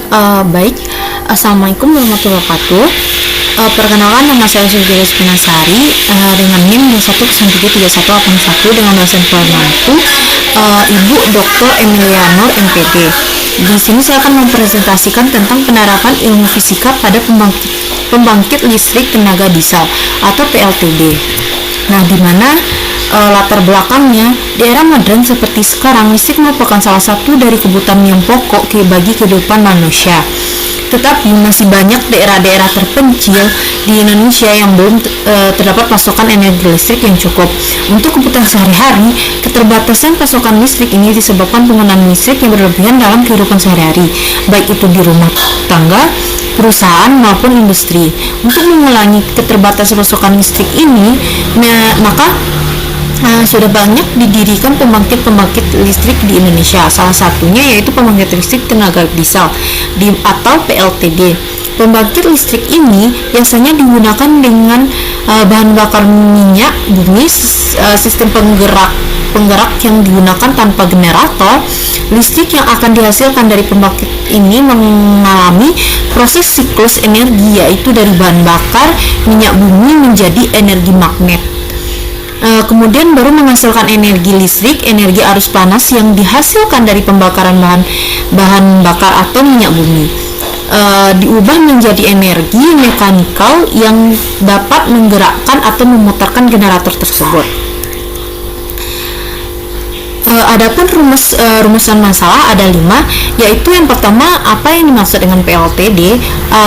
Baik, Assalamualaikum warahmatullahi wabarakatuh. Perkenalkan, nama saya Sujaya Spinasari dengan NIM 1133181 dengan dosen Formantu, Ibu Dr. Emilianor MPD. Di sini saya akan mempresentasikan tentang penerapan ilmu fisika pada pembangkit listrik tenaga diesel atau PLTD. Nah, di mana latar belakangnya di era modern seperti sekarang, listrik merupakan salah satu dari kebutuhan yang pokok bagi kehidupan manusia. Tetapi masih banyak daerah-daerah terpencil di Indonesia yang belum terdapat pasokan energi listrik yang cukup. Untuk kebutuhan sehari-hari, keterbatasan pasokan listrik ini disebabkan penggunaan listrik yang berlebihan dalam kehidupan sehari-hari, baik itu di rumah tangga, perusahaan maupun industri. Untuk mengurangi keterbatasan pasokan listrik ini, maka sudah banyak didirikan pembangkit listrik di Indonesia. Salah satunya yaitu pembangkit listrik tenaga diesel atau PLTD. Pembangkit listrik ini biasanya digunakan dengan bahan bakar minyak bumi, sistem penggerak yang digunakan tanpa generator. Listrik yang akan dihasilkan dari pembangkit ini mengalami proses siklus energi, yaitu dari bahan bakar minyak bumi menjadi energi magnet. Kemudian baru menghasilkan energi listrik, energi arus panas yang dihasilkan dari pembakaran bahan bakar atau minyak bumi, diubah menjadi energi mekanikal yang dapat menggerakkan atau memutarkan generator tersebut. Adapun rumusan masalah ada 5, yaitu yang pertama, apa yang dimaksud dengan PLTD,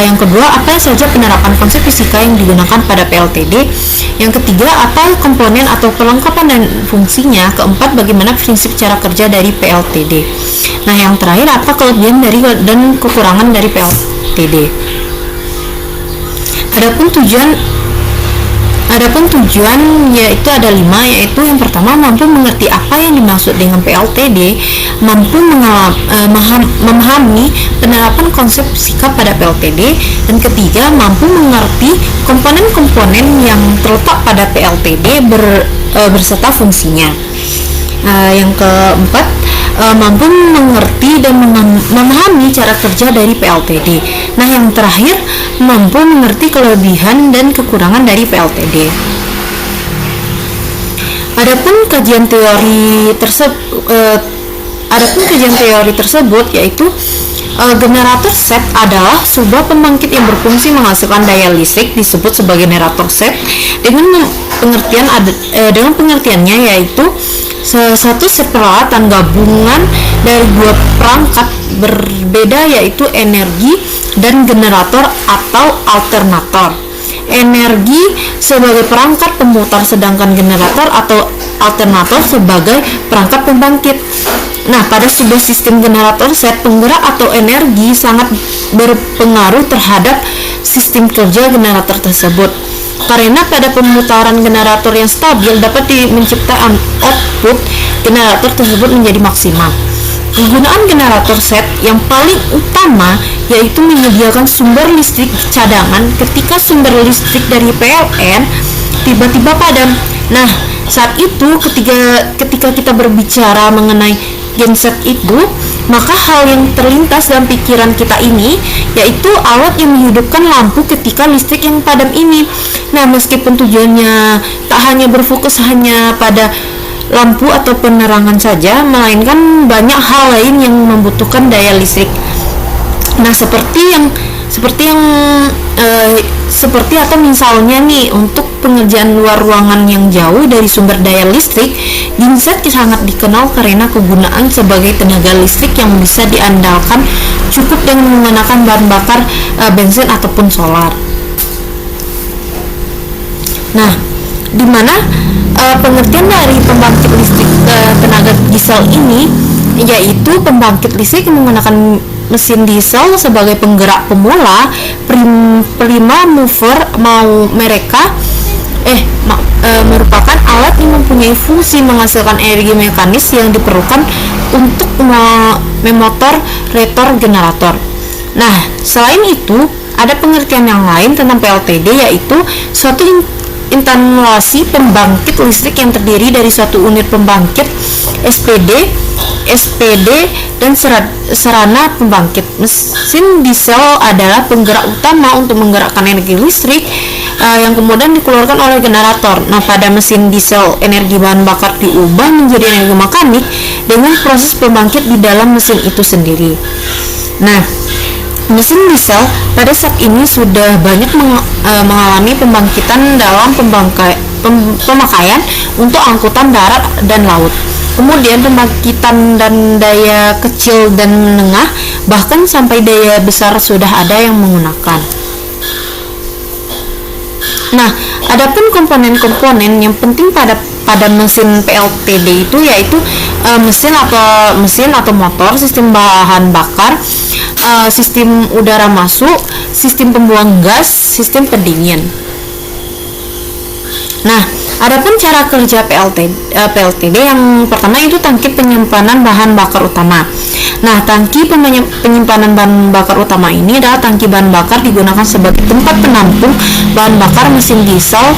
yang kedua, apa saja penerapan konsep fisika yang digunakan pada PLTD, yang ketiga, apa komponen atau perlengkapan dan fungsinya, keempat, bagaimana prinsip cara kerja dari PLTD. Nah, yang terakhir, apa kelebihan dan kekurangan dari PLTD. Adapun tujuan yaitu ada 5, yaitu yang pertama, mampu mengerti apa yang dimaksud dengan PLTD, mampu memahami penerapan konsep fisika pada PLTD, dan ketiga, mampu mengerti komponen-komponen yang terletak pada PLTD berserta fungsinya. Yang keempat, mampu mengerti dan memahami cara kerja dari PLTD. Nah, yang terakhir, mampu mengerti kelebihan dan kekurangan dari PLTD. Adapun kajian teori tersebut yaitu generator set adalah sebuah pembangkit yang berfungsi menghasilkan daya listrik, disebut sebagai generator set dengan pengertiannya yaitu satu set peralatan gabungan dari dua perangkat berbeda, yaitu energi dan generator atau alternator. Energi sebagai perangkat pemutar, sedangkan generator atau alternator sebagai perangkat pembangkit. Nah, pada sebuah sistem generator set, penggerak atau energi sangat berpengaruh terhadap sistem kerja generator tersebut. Karena pada pemutaran generator yang stabil dapat menciptakan output generator tersebut menjadi maksimal. Penggunaan generator set yang paling utama yaitu menyediakan sumber listrik cadangan ketika sumber listrik dari PLN tiba-tiba padam. Nah, saat itu ketika kita berbicara mengenai genset itu, maka hal yang terlintas dalam pikiran kita ini yaitu alat yang menghidupkan lampu ketika listrik yang padam ini. Nah, meskipun tujuannya tak hanya berfokus hanya pada lampu atau penerangan saja, melainkan banyak hal lain yang membutuhkan daya listrik. Nah, seperti atau misalnya nih, untuk pengerjaan luar ruangan yang jauh dari sumber daya listrik, genset sangat dikenal karena kegunaan sebagai tenaga listrik yang bisa diandalkan cukup dengan menggunakan bahan bakar bensin ataupun solar. Nah, di mana pengertian dari pembangkit listrik tenaga diesel ini yaitu pembangkit listrik yang menggunakan mesin diesel sebagai penggerak pemula, prima mover merupakan alat yang mempunyai fungsi menghasilkan energi mekanis yang diperlukan untuk memotor rotor generator. Nah, selain itu ada pengertian yang lain tentang PLTD, yaitu suatu instalasi pembangkit listrik yang terdiri dari suatu unit pembangkit SPD, dan sarana pembangkit. Mesin diesel adalah penggerak utama untuk menggerakkan energi listrik yang kemudian dikeluarkan oleh generator. Nah, pada mesin diesel, energi bahan bakar diubah menjadi energi mekanik dengan proses pembangkit di dalam mesin itu sendiri. Nah, mesin diesel pada saat ini sudah banyak mengalami pembangkitan dalam pemakaian untuk angkutan darat dan laut. Kemudian pembangkitan dan daya kecil dan menengah, bahkan sampai daya besar sudah ada yang menggunakan. Nah, adapun komponen-komponen yang penting pada mesin PLTD itu yaitu mesin atau motor, sistem bahan bakar, sistem udara masuk, sistem pembuang gas, sistem pendingin. Nah, adapun cara kerja PLTD yang pertama itu tangki penyimpanan bahan bakar utama. Nah, tangki penyimpanan bahan bakar utama ini adalah tangki bahan bakar digunakan sebagai tempat penampung bahan bakar mesin diesel.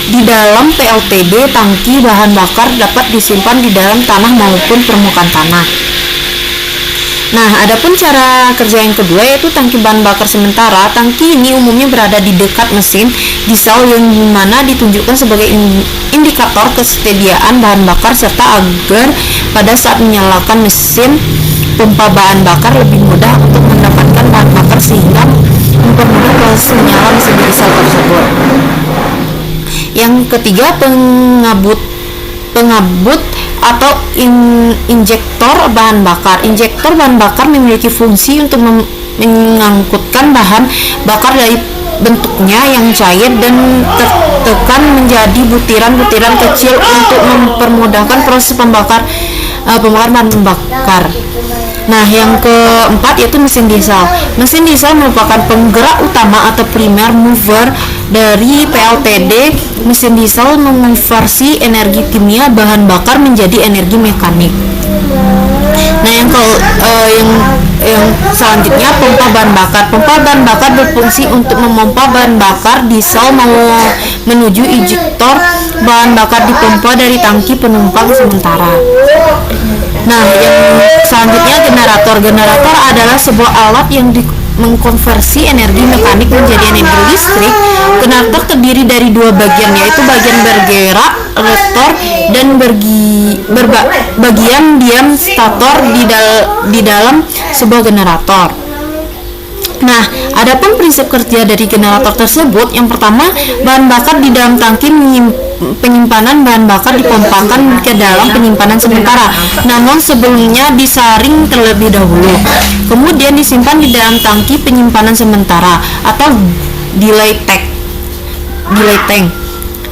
Di dalam PLTD, tangki bahan bakar dapat disimpan di dalam tanah maupun permukaan tanah. Nah, adapun cara kerja yang kedua yaitu tangki bahan bakar sementara. Tangki ini umumnya berada di dekat mesin diesel yang dimana ditunjukkan sebagai indikator kesediaan bahan bakar serta agar pada saat menyalakan mesin pompa bahan bakar lebih mudah untuk mendapatkan bahan bakar sehingga mempermudah proses menyala mesin diesel tersebut. Yang ketiga, pengabut atau injektor bahan bakar. Injektor bahan bakar memiliki fungsi untuk mengangkutkan bahan bakar dari bentuknya yang cair dan tertekan menjadi butiran-butiran kecil untuk mempermudahkan proses pembakaran bahan bakar. Nah, yang keempat yaitu mesin diesel. Mesin diesel merupakan penggerak utama atau primer mover dari PLTD. Mesin diesel mengonversi energi kimia bahan bakar menjadi energi mekanik. Nah, yang selanjutnya pompa bahan bakar. Pompa bahan bakar berfungsi untuk memompa bahan bakar diesel menuju injektor bahan bakar dipompa dari tangki penumpang sementara. Nah, yang selanjutnya generator. Generator adalah sebuah alat yang mengkonversi energi mekanik menjadi energi listrik. Generator terdiri dari dua bagian, yaitu bagian bergerak rotor dan bagian diam stator di dalam sebuah generator. Nah, adapun prinsip kerja dari generator tersebut, yang pertama, bahan bakar di dalam tangki penyimpanan bahan bakar dipompakan ke dalam penyimpanan sementara, namun sebelumnya disaring terlebih dahulu, kemudian disimpan di dalam tangki penyimpanan sementara atau delay tank.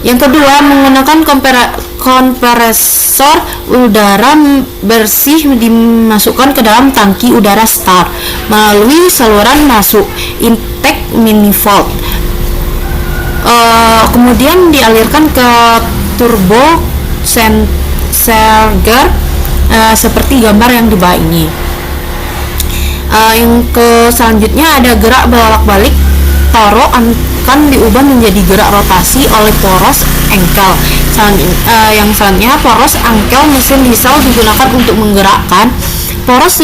Yang kedua, menggunakan kompresor udara bersih dimasukkan ke dalam tangki udara start melalui saluran masuk intake manifold, kemudian dialirkan ke turbo charger seperti gambar yang di bawah ini. Yang selanjutnya ada gerak bolak-balik taro akan diubah menjadi gerak rotasi oleh poros engkel. Yang selanjutnya, poros engkel mesin diesel digunakan untuk menggerakkan poros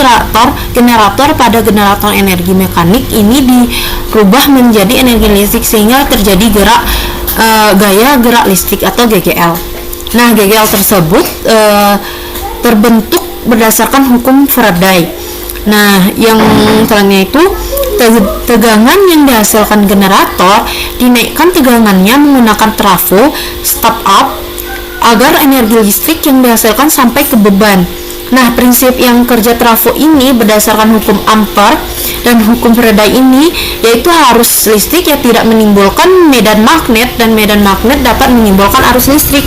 generator pada generator energi mekanik. Ini dirubah menjadi energi listrik sehingga terjadi gaya gerak listrik atau GGL. Nah, GGL tersebut terbentuk berdasarkan hukum Faraday. Nah, yang selanjutnya itu tegangan yang dihasilkan generator dinaikkan tegangannya menggunakan trafo step up agar energi listrik yang dihasilkan sampai ke beban. Nah, prinsip yang kerja trafo ini berdasarkan hukum Ampere dan hukum Faraday ini, yaitu arus listrik yang tidak menimbulkan medan magnet dan medan magnet dapat menimbulkan arus listrik.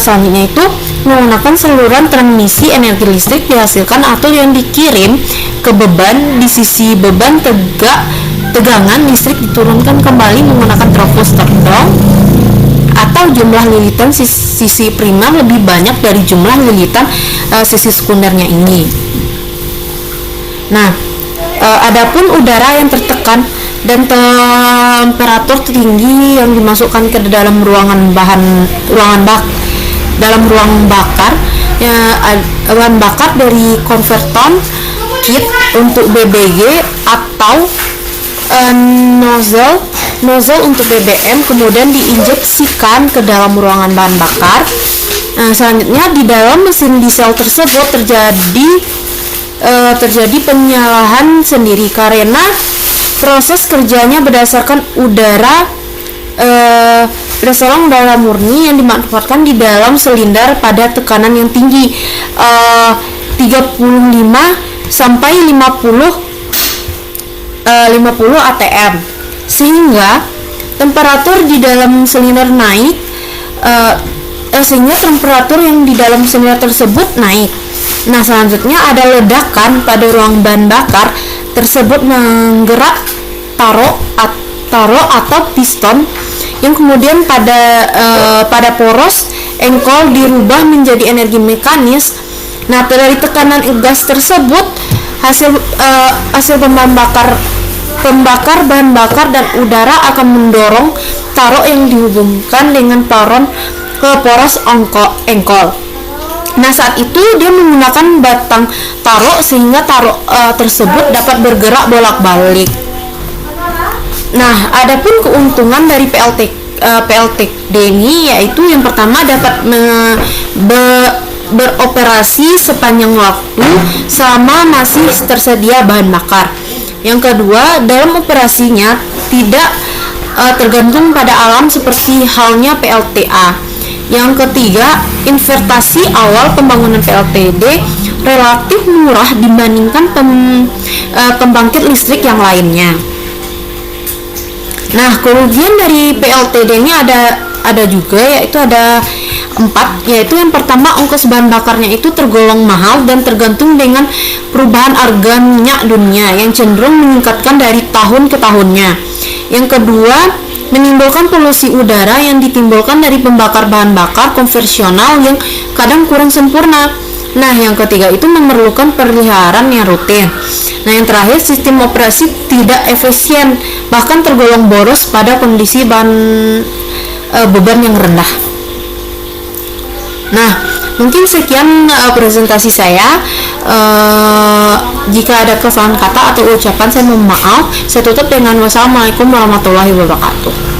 Selanjutnya itu menggunakan saluran transmisi energi listrik dihasilkan atau yang dikirim ke beban. Di sisi beban tegangan listrik diturunkan kembali menggunakan trafo step down atau jumlah lilitan sisi primer lebih banyak dari jumlah lilitan sisi sekundernya ini. Nah, adapun udara yang tertekan dan temperatur tinggi yang dimasukkan ke dalam dalam ruang bakar ya, bahan bakar dari konverton kit untuk BBG atau nozzle untuk BBM, kemudian diinjeksikan ke dalam ruangan bahan bakar. Nah, selanjutnya di dalam mesin diesel tersebut terjadi penyalahan sendiri karena proses kerjanya berdasarkan udara murni yang dimanfaatkan di dalam silinder pada tekanan yang tinggi 35 sampai 50 atm, sehingga temperatur di dalam silinder naik sehingga temperatur yang di dalam silinder tersebut naik. Nah, selanjutnya ada ledakan pada ruang bahan bakar tersebut menggerak taro atau piston yang kemudian pada poros engkol dirubah menjadi energi mekanis. Nah, dari tekanan gas tersebut hasil pembakar bahan bakar dan udara akan mendorong taro yang dihubungkan dengan peron ke poros engkol. Nah, saat itu dia menggunakan batang taro sehingga taro tersebut dapat bergerak bolak-balik. Nah, adapun keuntungan dari PLTD ini yaitu yang pertama dapat beroperasi sepanjang waktu selama masih tersedia bahan bakar. Yang kedua, dalam operasinya tidak tergantung pada alam seperti halnya PLTA. Yang ketiga, investasi awal pembangunan PLTD relatif murah dibandingkan pembangkit listrik yang lainnya. Nah, kerugian dari PLTD ini ada juga, yaitu ada 4, yaitu yang pertama, ongkos bahan bakarnya itu tergolong mahal dan tergantung dengan perubahan harga minyak dunia yang cenderung meningkatkan dari tahun ke tahunnya. Yang kedua, menimbulkan polusi udara yang ditimbulkan dari pembakar bahan bakar konvensional yang kadang kurang sempurna. Nah, yang ketiga itu memerlukan pemeliharaan yang rutin. Nah, yang terakhir, sistem operasi tidak efisien, bahkan tergolong boros pada kondisi beban yang rendah. Nah, mungkin sekian presentasi saya. Jika ada kesalahan kata atau ucapan, saya mohon maaf. Saya tutup dengan wassalamualaikum warahmatullahi wabarakatuh.